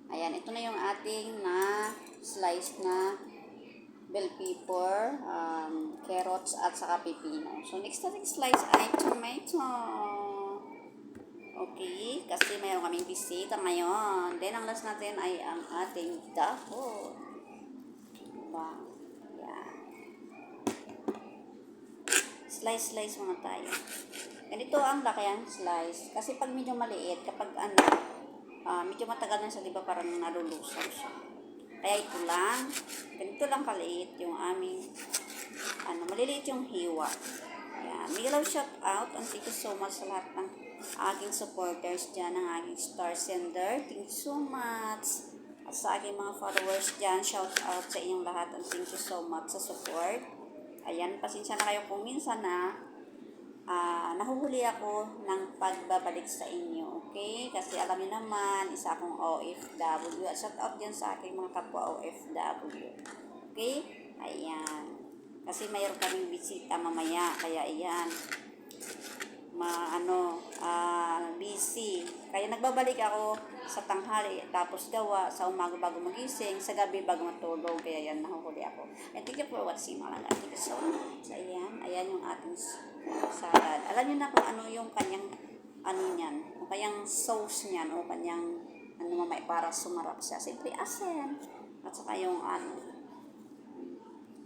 Ayan, ito na yung ating na slice na bell pepper, carrots, at saka pipino. So, next natin slice ay tomato. Okay, kasi mayroon kaming bisita ngayon. Then, ang last natin ay ang ating dahon. Diba? Yan. Slice muna tayo. Ganito ang lakayan slice. Kasi pag medyo maliit, kapag medyo matagal na siya, di ba parang nalulusaw siya. Kaya ito lang, ganito lang kaliit yung aming, maliliit yung hiwa. Ayan. May love shout out, and thank you so much sa lahat ng aking supporters dyan, ng aking star sender. Thank you so much. At sa aking mga followers dyan, shout out sa inyong lahat, and thank you so much sa support. Ayan, pasensya na kayo kung minsan nahuhuli ako ng pagbabalik sa inyo, okay? Kasi alam niyo naman, isa akong OFW. At shout out dyan sa aking mga kapwa OFW. Okay? Ayan. Kasi mayroon kaming bisita mamaya, kaya ayan. Busy. Kaya nagbabalik ako sa tanghali, tapos gawa sa umaga bago magising, sa gabi bago matulog, kaya yan, nahuhuli ako. And thank you for watching mga lahat. Thank you so much. Ayan yung ating salad. Alam niyo na kung ano yung kanyang, niyan, o kanyang sauce niyan, o kanyang, mamay para sumarap siya. Siyempre, asin. At saka yung,